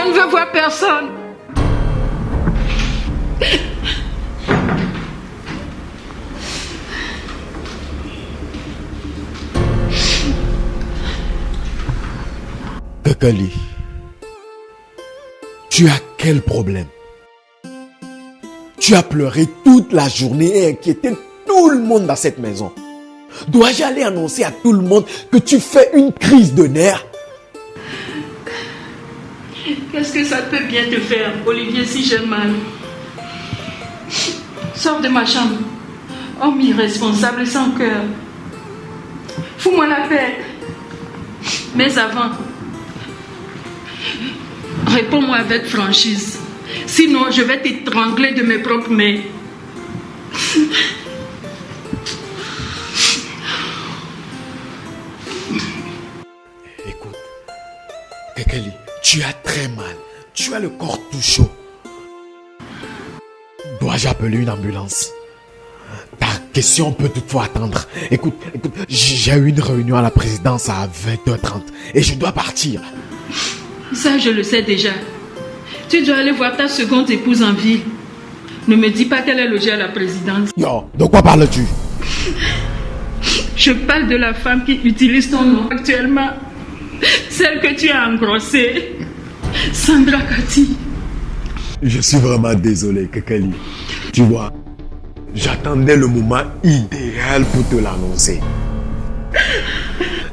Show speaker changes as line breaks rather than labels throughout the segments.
ne veux voir personne.
Kekeli, tu as quel problème? Tu as pleuré toute la journée et inquiété tout le monde dans cette maison. Dois-je aller annoncer à tout le monde que tu fais une crise de nerfs?
Qu'est-ce que ça peut bien te faire, Olivier, si j'ai mal? Sors de ma chambre. Homme irresponsable et sans cœur. Fous-moi la paix. Mais avant, réponds-moi avec franchise. Sinon, je vais t'étrangler de mes propres mains.
Écoute, Kekeli, tu as très mal. Tu as le corps tout chaud. Dois-je appeler une ambulance? Ta question peut toutefois attendre. Écoute, j'ai eu une réunion à la présidence à 20h30 et je dois partir.
Ça, je le sais déjà. Tu dois aller voir ta seconde épouse en ville. Ne me dis pas qu'elle est logée à la présidence.
Yo, de quoi parles-tu?
Je parle de la femme qui utilise ton nom actuellement. Celle que tu as engrossée. Sandra Kati.
Je suis vraiment désolé, Kekeli. Tu vois, j'attendais le moment idéal pour te l'annoncer.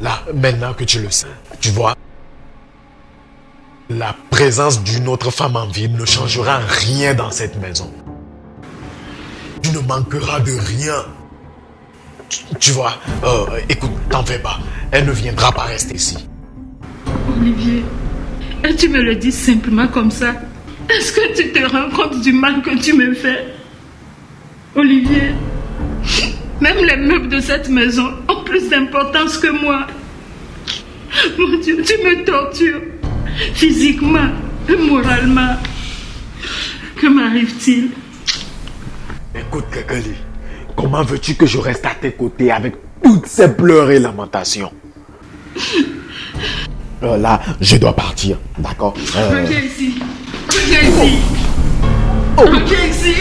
Là, maintenant que tu le sais, tu vois, la présence d'une autre femme en ville ne changera rien dans cette maison. Tu ne manqueras de rien. Tu vois, écoute, t'en fais pas. Elle ne viendra pas rester ici.
Olivier, et tu me le dis simplement comme ça. Est-ce que tu te rends compte du mal que tu me fais? Olivier, même les meubles de cette maison ont plus d'importance que moi. Mon Dieu, tu me tortures. Physiquement et moralement. Que m'arrive-t-il?
Écoute, Kekeli, comment veux-tu que je reste à tes côtés avec toutes ces pleurs et lamentations? Là, je dois partir, d'accord?
Reviens ici. Reviens ici. Reviens ici.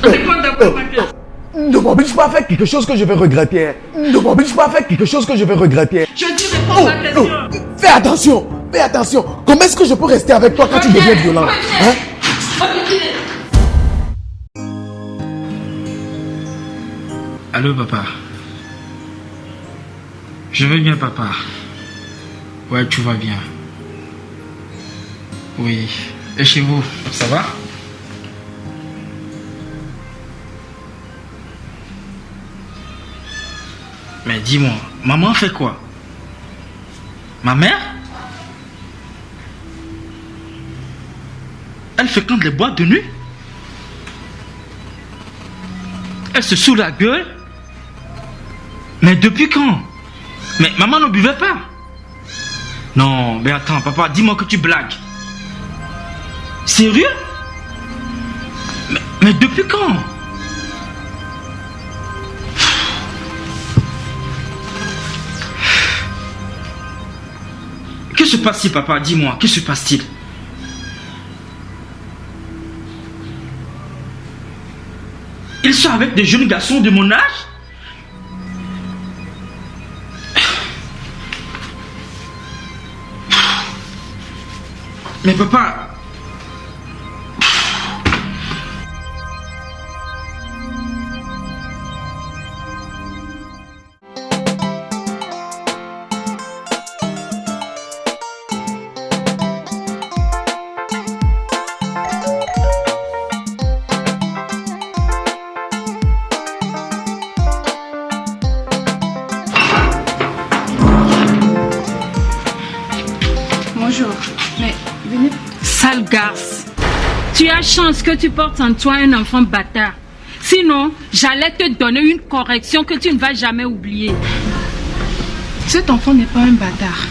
Réponds d'abord ma question.
Ne m'oblige pas à faire quelque chose que je vais regretter. Ne m'oblige pas à faire quelque chose que je vais regretter.
Je dis réponds ma question.
Fais attention, fais attention. Comment est-ce que je peux rester avec toi quand tu deviens violent? Hein?
Allô, papa. Je vais bien, papa. Ouais, tout va bien. Oui. Et chez vous, ça va? Mais dis-moi, maman fait quoi? Ma mère? Elle fréquente les boîtes de nuit? Elle se saoule la gueule? Mais depuis quand? Mais maman ne buvait pas. Non, mais attends, papa, dis-moi que tu blagues. Sérieux? Mais depuis quand? Que se passe-t-il, papa? Dis-moi, que se passe-t-il? Il sort avec des jeunes garçons de mon âge? Mais papa...
Bonjour, mais venez. Sale garce. Tu as chance que tu portes en toi un enfant bâtard. Sinon, j'allais te donner une correction que tu ne vas jamais oublier.
Cet enfant n'est pas un bâtard.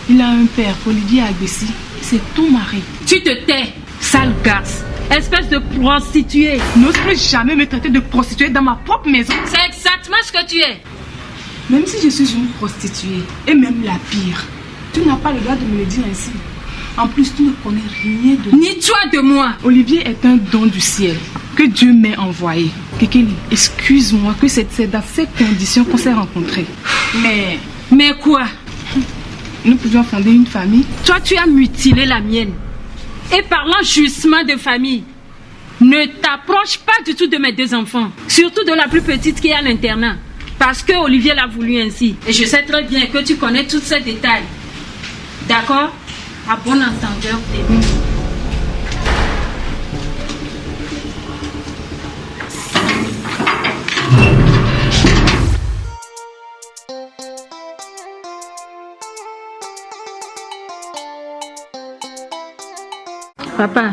Il a un père, Olivier Agbessi. C'est ton mari.
Tu te tais, sale garce. Espèce de prostituée.
N'ose plus jamais me traiter de prostituée dans ma propre maison.
C'est exactement ce que tu es.
Même si je suis une prostituée, et même la pire, tu n'as pas le droit de me le dire ainsi. En plus, tu ne connais rien de moi.
Ni toi de moi.
Olivier est un don du ciel que Dieu m'a envoyé. Kekeli, excuse-moi que c'est dans ces conditions qu'on s'est rencontrés.
Mais quoi?
Nous pouvions fonder une famille.
Toi, tu as mutilé la mienne. Et parlant justement de famille, ne t'approche pas du tout de mes 2 enfants. Surtout de la plus petite qui est à l'internat. Parce que Olivier l'a voulu ainsi. Et je sais très bien que tu connais tous ces détails. D'accord? À bon entendeur, Témi. Papa,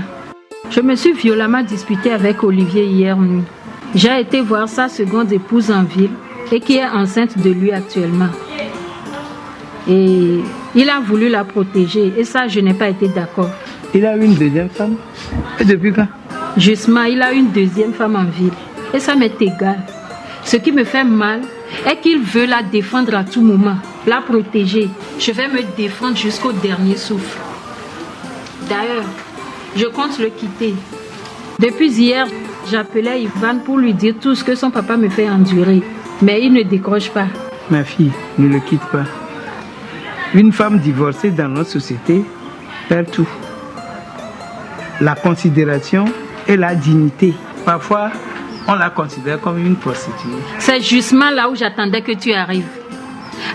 je me suis violemment disputée avec Olivier hier nuit. J'ai été voir sa seconde épouse en ville et qui est enceinte de lui actuellement. Et il a voulu la protéger et ça, je n'ai pas été d'accord.
Il a une deuxième femme? Et depuis quand?
Justement, il a une deuxième femme en ville et ça m'est égal. Ce qui me fait mal est qu'il veut la défendre à tout moment, la protéger. Je vais me défendre jusqu'au dernier souffle. D'ailleurs, je compte le quitter. Depuis hier, j'appelais Ivan pour lui dire tout ce que son papa me fait endurer. Mais il ne décroche pas.
Ma fille, ne le quitte pas. Une femme divorcée dans notre société perd tout. La considération et la dignité. Parfois, on la considère comme une prostituée.
C'est justement là où j'attendais que tu arrives.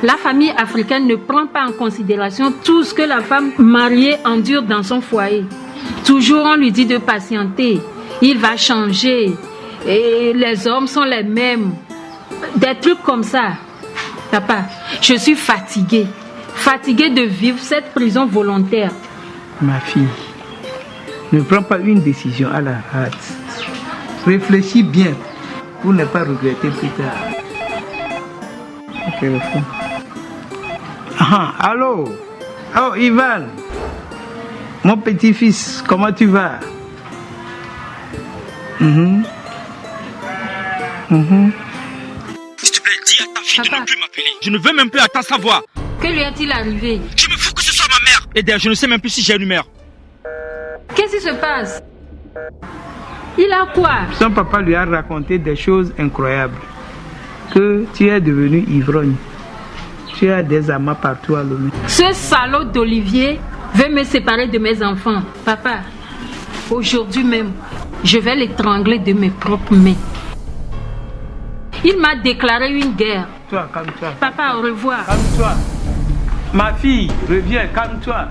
La famille africaine ne prend pas en considération tout ce que la femme mariée endure dans son foyer. Toujours on lui dit de patienter, il va changer, et les hommes sont les mêmes. Des trucs comme ça. Papa, je suis fatiguée de vivre cette prison volontaire.
Ma fille, ne prends pas une décision à la hâte. Réfléchis bien pour ne pas regretter plus tard. Téléphone. Allô? Oh, Ivan. Mon petit-fils, comment tu vas?
S'il te plaît, dis à ta fille de ne plus m'appeler. Je ne veux même plus attendre savoir.
Que lui est-il arrivé?
Je me fous que ce soit ma mère. Et d'ailleurs, je ne sais même plus si j'ai une mère.
Qu'est-ce qui se passe? Il a quoi?
Son papa lui a raconté des choses incroyables. Que tu es devenu ivrogne. Tu as des amas partout à Lomé.
Ce salaud d'Olivier veut me séparer de mes enfants. Papa, aujourd'hui même, je vais l'étrangler de mes propres mains. Il m'a déclaré une guerre.
Toi, calme-toi.
Papa, au revoir.
Calme-toi. Ma fille, reviens, calme-toi.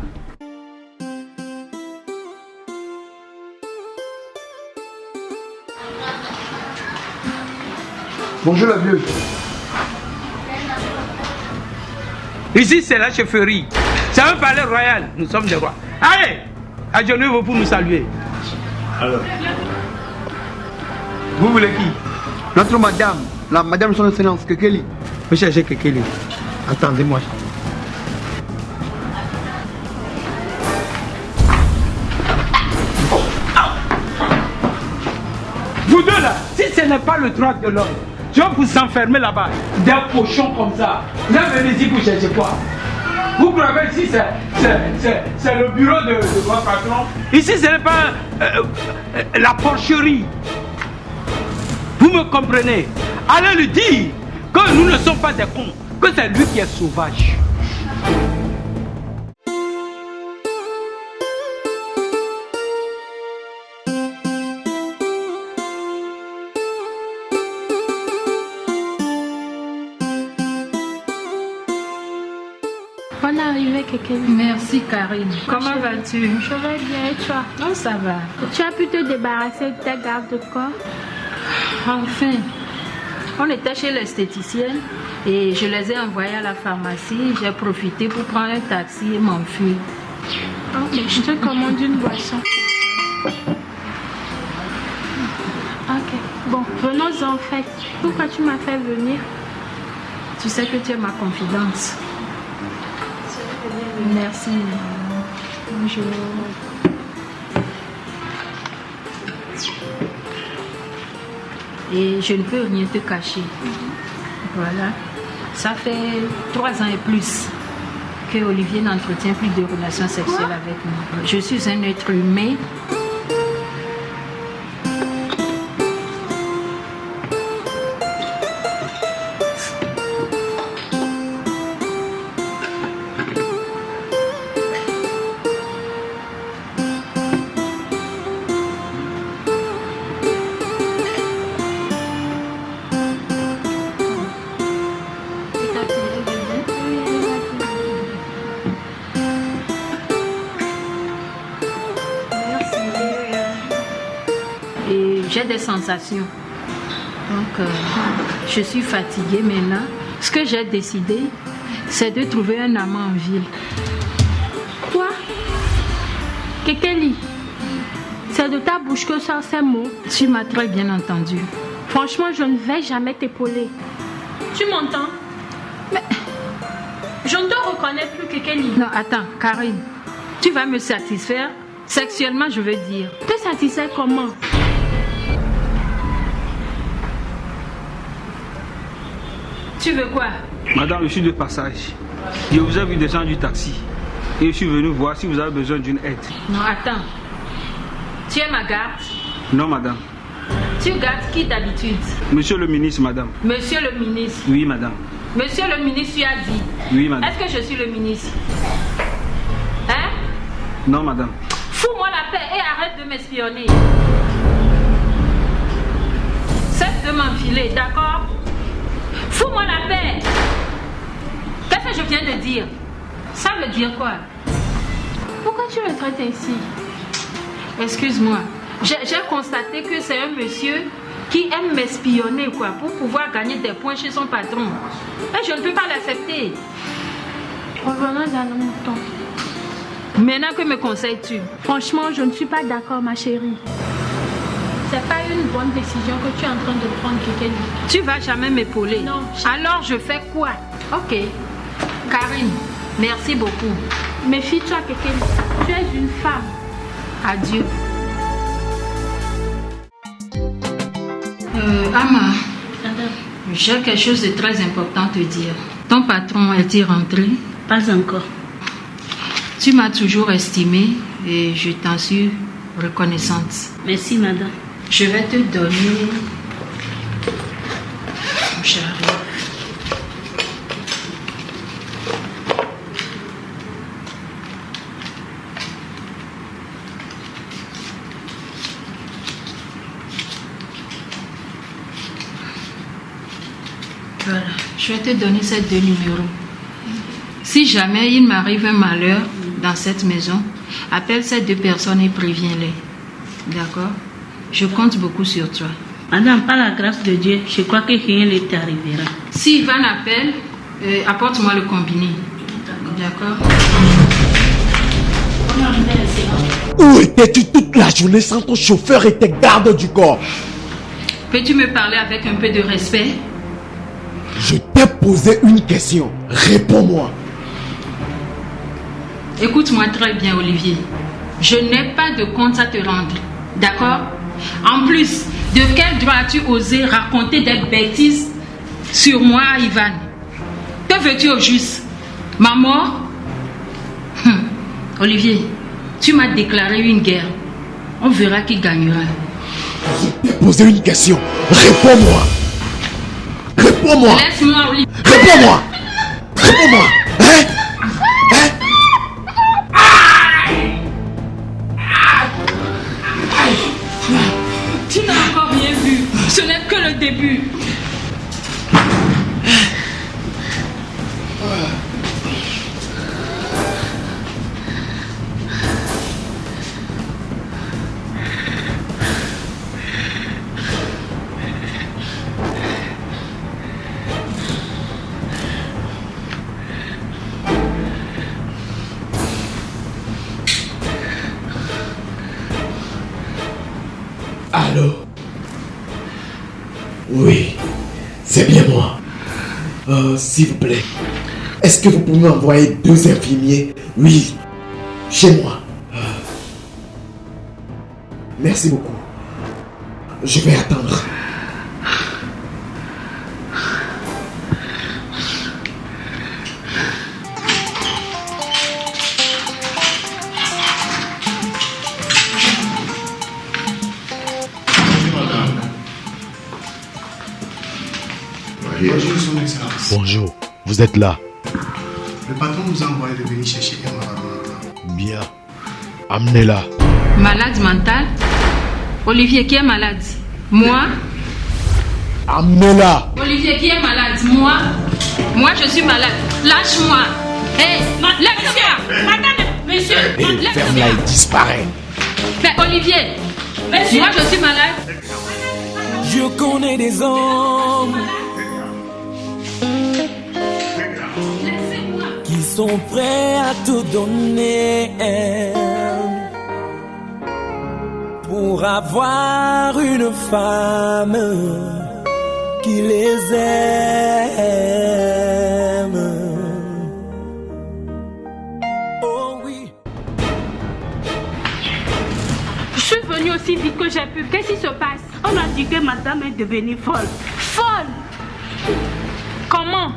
Bonjour la vieille.
Ici, c'est la chefferie. C'est un palais royal. Nous sommes des rois. Allez, agenouillez-vous pour nous saluer.
Alors,
Vous voulez qui?
notre madame, la madame de son excellence, Kekeli.
Vous cherchez Kekeli. Attendez-moi. Vous deux là, si ce n'est pas le droit de l'homme, je vais vous enfermer là-bas. Des cochons comme ça. Là, venez-y pour chercher quoi? Vous croyez ici, c'est le bureau de votre patron? Ici, ce n'est pas la porcherie. Vous me comprenez? Allez lui dire que nous ne sommes pas des cons, que c'est lui qui est sauvage.
On est arrivé, Kekeli.
Merci, Karine. Comment vas-tu?
Je vais bien, et toi?
Oh, ça va.
Tu as pu te débarrasser de ta garde-corps?
Enfin, on était chez l'esthéticienne et je les ai envoyés à la pharmacie. J'ai profité pour prendre un taxi et m'enfuir.
Oh, mais je te commande une boisson. Ok, bon, venons en fait. Pourquoi tu m'as fait venir?
Tu sais que tu es ma confidente. Merci.
Bonjour.
Et je ne peux rien te cacher. Voilà. Ça fait 3 ans et plus
que Olivier n'entretient plus de relations sexuelles avec moi. Je suis un être humain. J'ai des sensations. Donc, je suis fatiguée maintenant. Ce que j'ai décidé, c'est de trouver un amant en ville.
Quoi? Kekeli, c'est de ta bouche que sortent ces mots.
Tu m'as très bien entendu.
Franchement, je ne vais jamais t'épauler. Tu m'entends? Mais je ne te reconnais plus, Kekeli.
Non, attends, Karine. Tu vas me satisfaire sexuellement, je veux dire.
Te satisfaire comment?
Tu veux quoi?
Madame, je suis de passage. Je vous ai vu descendre du taxi. Et je suis venu voir si vous avez besoin d'une aide.
Non, attends. Tu es ma garde?
Non, madame.
Tu gardes qui d'habitude?
Monsieur le ministre, madame.
Monsieur le ministre?
Oui, madame.
Monsieur le ministre, tu as dit?
Oui, madame.
Est-ce que je suis le ministre? Hein?
Non, madame.
Fous-moi la paix et arrête de m'espionner. Cesse de m'enfiler, d'accord? Fous-moi la paix. Qu'est-ce que je viens de dire? Ça veut dire quoi?
Pourquoi tu le traites ainsi?
Excuse-moi. J'ai constaté que c'est un monsieur qui aime m'espionner quoi, pour pouvoir gagner des points chez son patron. Et je ne peux pas l'accepter.
Revenons à nos moutons.
Maintenant, que me conseilles-tu?
Franchement, je ne suis pas d'accord, ma chérie. C'est pas une bonne décision que tu es en train de prendre, Kekeli.
Tu vas jamais m'épauler.
Non.
Alors je fais quoi? Ok. Karine, merci beaucoup.
Méfie-toi, Kekeli. Tu es une femme.
Adieu. Ama, j'ai quelque chose de très important à te dire. Ton patron est-il rentré?
Pas encore.
Tu m'as toujours estimée et je t'en suis reconnaissante.
Merci, madame.
Je vais te donner... J'arrive. Voilà, je vais te donner ces 2 numéros. Si jamais il m'arrive un malheur dans cette maison, appelle ces 2 personnes et préviens-les. D'accord? Je compte beaucoup sur toi.
Madame, par la grâce de Dieu, je crois que rien ne t'arrivera.
Si Ivan appelle, apporte-moi le combiné. D'accord?
Où étais-tu toute la journée sans ton chauffeur et tes gardes du corps?
Peux-tu me parler avec un peu de respect?
Je t'ai posé une question. Réponds-moi.
Écoute-moi très bien, Olivier. Je n'ai pas de compte à te rendre. D'accord? En plus, de quel droit as-tu osé raconter des bêtises sur moi à Ivan? Que veux-tu au juste? Ma mort? Olivier, tu m'as déclaré une guerre. On verra qui gagnera.
Je t'ai posé une question. Réponds-moi. Réponds-moi.
Laisse-moi, Olivier.
Réponds-moi. Réponds-moi. Hein? Hein?
Tu n'as encore rien vu. Ce n'est que le début.
Allô? Oui, c'est bien moi. S'il vous plaît, est-ce que vous pouvez m'envoyer 2 infirmiers? Oui, chez moi. Merci beaucoup. Je vais attendre. Bonjour, vous êtes là.
Le patron nous a envoyé de venir chercher un malade mental.
Bien. Amenez-la.
Malade mental? Olivier, qui est malade? Moi?
Amenez-la.
Olivier, qui est malade? Moi? Moi, je suis malade. Lâche-moi. Hé, lève-toi. Madame, monsieur,
Et ferme-la et disparaît.
Mais Olivier, monsieur, moi, je suis malade.
Je connais des hommes qui sont prêts à tout donner pour avoir une femme qui les aime. Oh oui.
Je suis venue aussi vite que j'ai pu. Qu'est-ce qui se passe? On a dit que madame est devenue folle. Folle? Comment?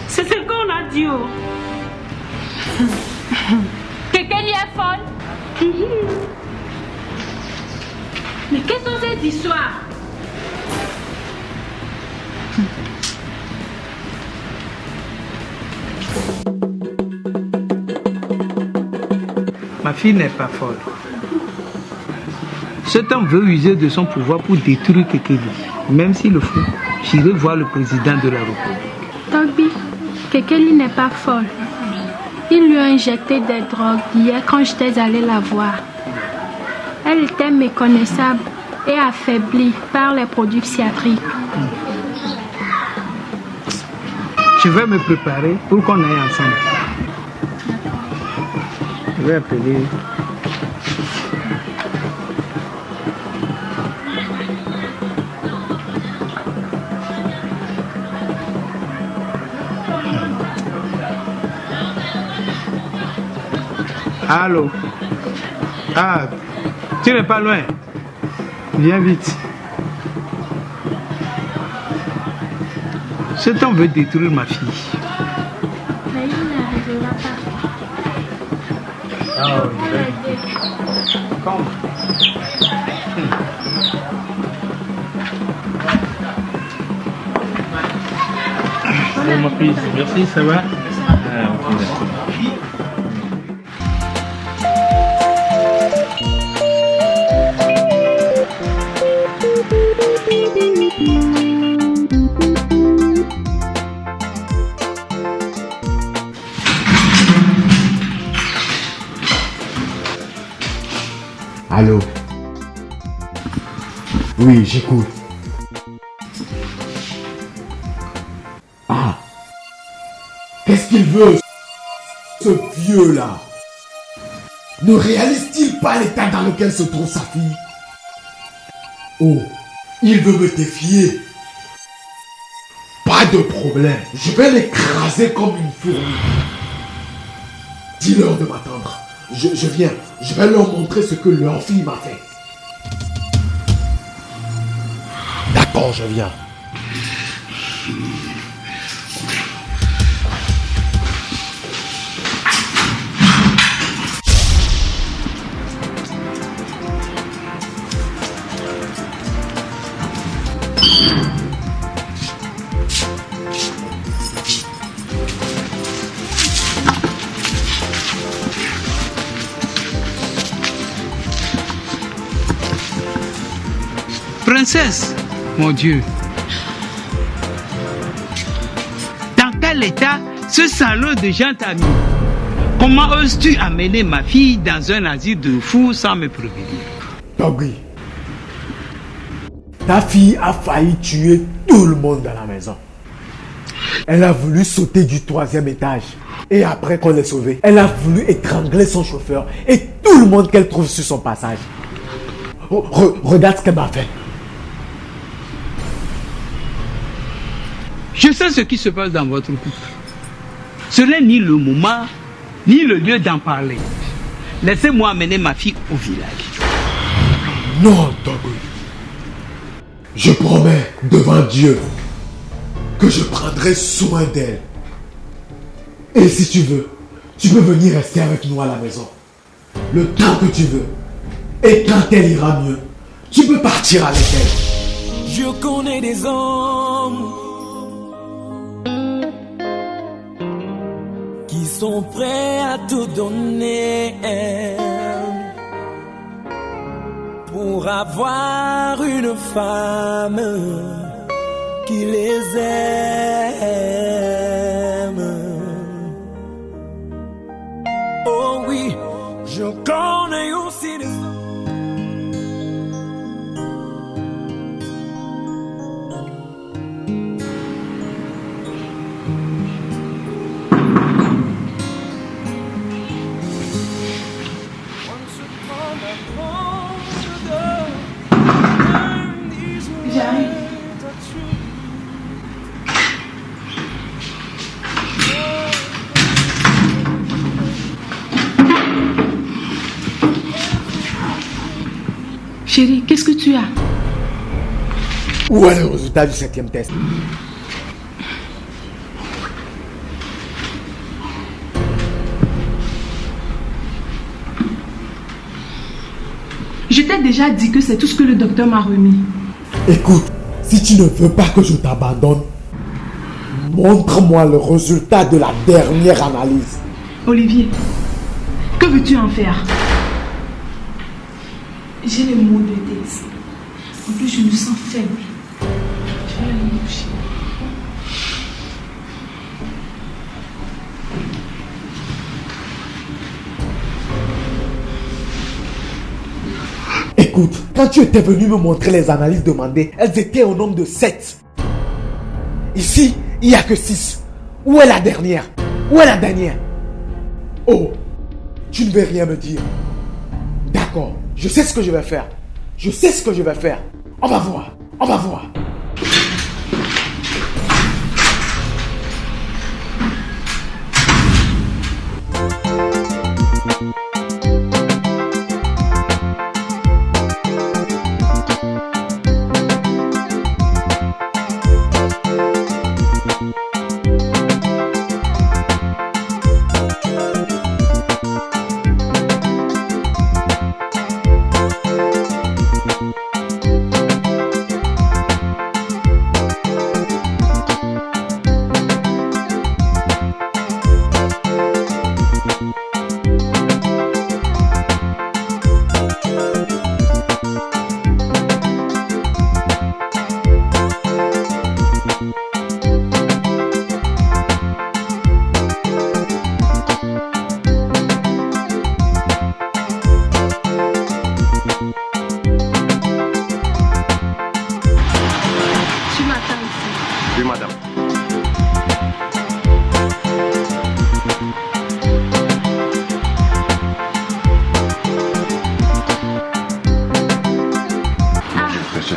C'est ce qu'on a dit. Oh.
Quelqu'un est folle?
Mais qu'est-ce que c'est cette histoire?
Ma fille n'est pas folle. Cet homme veut user de son pouvoir pour détruire Kekeli. Même s'il le faut, j'irai voir le président de la République.
Togbi, Kekeli n'est pas folle. Il lui a injecté des drogues hier quand j'étais allée la voir. Elle était méconnaissable et affaiblie par les produits psychiatriques.
Je vais me préparer pour qu'on aille ensemble. Je vais appeler. Allô? Ah, tu n'es pas loin. Viens vite. Cet homme veut détruire ma fille.
Mais il n'arrivera pas.
Ah oui. Comme. Bon, ma fille, merci, ça va? Ah, ok, d'accord.
Allô? Oui, j'écoute. Ah. Qu'est-ce qu'il veut, ce vieux-là? Ne réalise-t-il pas l'état dans lequel se trouve sa fille? Oh, il veut me défier. Pas de problème. Je vais l'écraser comme une fourmi. Dis-leur de m'attendre. Je viens. Je vais leur montrer ce que leur fille m'a fait. D'accord, je viens.
Princesse, mon Dieu. Dans quel état ce salaud de gens t'a mis? Comment oses-tu amener ma fille dans un asile de fous sans me prévenir?
Togbi, ta fille a failli tuer tout le monde dans la maison. Elle a voulu sauter du 3e étage. Et après qu'on l'ait sauvée, elle a voulu étrangler son chauffeur et tout le monde qu'elle trouve sur son passage. Regarde ce qu'elle m'a fait.
Je sais ce qui se passe dans votre couple. Ce n'est ni le moment, ni le lieu d'en parler. Laissez-moi amener ma fille au village.
Non, Togbi. Je promets devant Dieu que je prendrai soin d'elle. Et si tu veux, tu peux venir rester avec nous à la maison. Le temps que tu veux. Et quand elle ira mieux, tu peux partir avec elle.
Je connais des hommes qui sont prêts à tout donner pour avoir une femme qui les aime. Oh oui, je connais aussi des...
Chérie, qu'est-ce que tu as?
Où est le résultat du 7e test?
Je t'ai déjà dit que c'est tout ce que le docteur m'a remis.
Écoute, si tu ne veux pas que je t'abandonne, montre-moi le résultat de la dernière analyse.
Olivier, que veux-tu en faire? J'ai les maux de tête. En plus, je me sens faible. Je vais aller me coucher.
Écoute, quand tu étais venu me montrer les analyses demandées, elles étaient au nombre de 7. Ici, il n'y a que 6. Où est la dernière? Où est la dernière? Oh, tu ne veux rien me dire. D'accord, je sais ce que je vais faire. Je sais ce que je vais faire. On va voir, on va voir.
Oui, madame.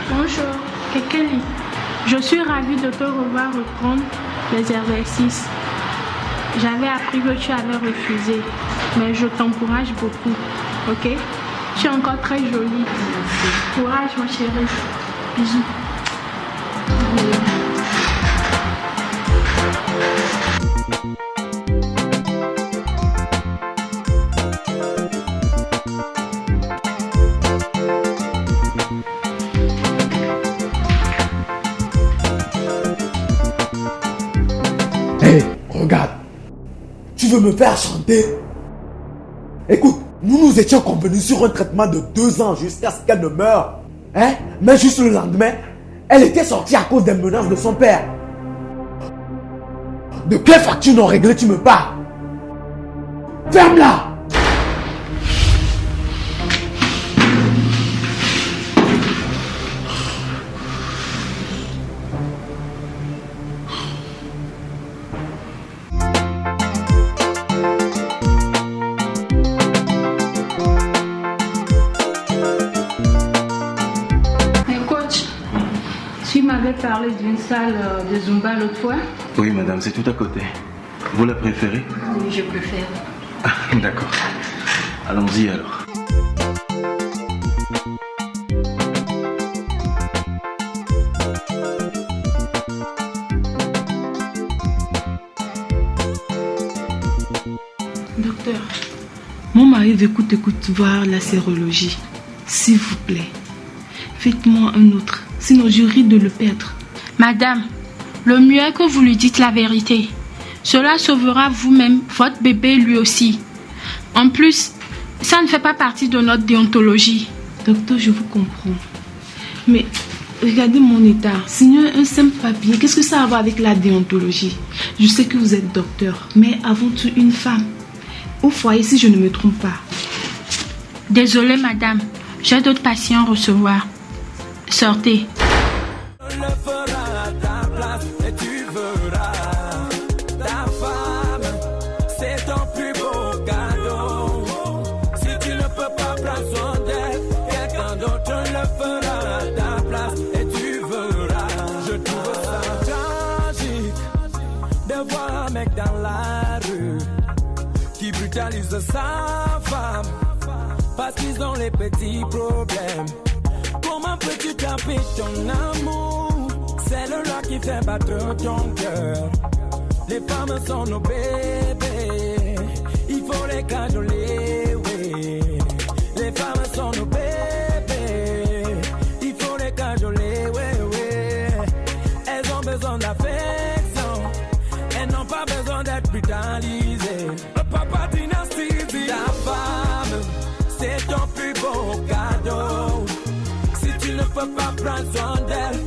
Bonjour, Kekeli. Je suis ravie de te revoir reprendre les exercices. J'avais appris que tu avais refusé, mais je t'encourage beaucoup, ok? Tu es encore très jolie. Courage, ma chérie. Bisous.
Hé, regarde. Tu veux me faire chanter? Écoute, nous étions convenus sur un traitement de 2 ans jusqu'à ce qu'elle ne meure. Hein? Mais juste le lendemain, elle était sortie à cause des menaces de son père. De quelle facture non réglée tu me parles? Ferme-la!
Parler d'une salle de Zumba l'autre fois?
Oui, madame, c'est tout à côté. Vous la préférez?
Oui, je préfère.
Ah, d'accord. Allons-y alors.
Docteur, mon mari veut écoute voir la sérologie. S'il vous plaît, faites-moi un autre. Sinon, je risque de le perdre.
Madame, le mieux est que vous lui dites la vérité. Cela sauvera vous-même, votre bébé lui aussi. En plus, ça ne fait pas partie de notre déontologie.
Docteur, je vous comprends. Mais regardez mon état. Signer un simple papier, qu'est-ce que ça a à voir avec la déontologie? Je sais que vous êtes docteur, mais avant tout une femme. Au foyer, si je ne me trompe pas.
Désolée, madame. J'ai d'autres patients à recevoir. Sortez.
Dans la rue qui brutalise sa femme parce qu'ils ont les petits problèmes. Comment peux-tu taper ton amour? C'est le loi qui fait battre ton cœur. Les femmes sont nos bébés, il faut les cajoler, oui. Les femmes sont nos bébés, il faut les cajoler, oui, oui. Elles ont besoin d'affection, elles n'ont pas besoin d'être brutalisées. Le papa dynastie, ta femme, c'est ton plus beau cadeau. Si tu ne peux pas prendre soin d'elle,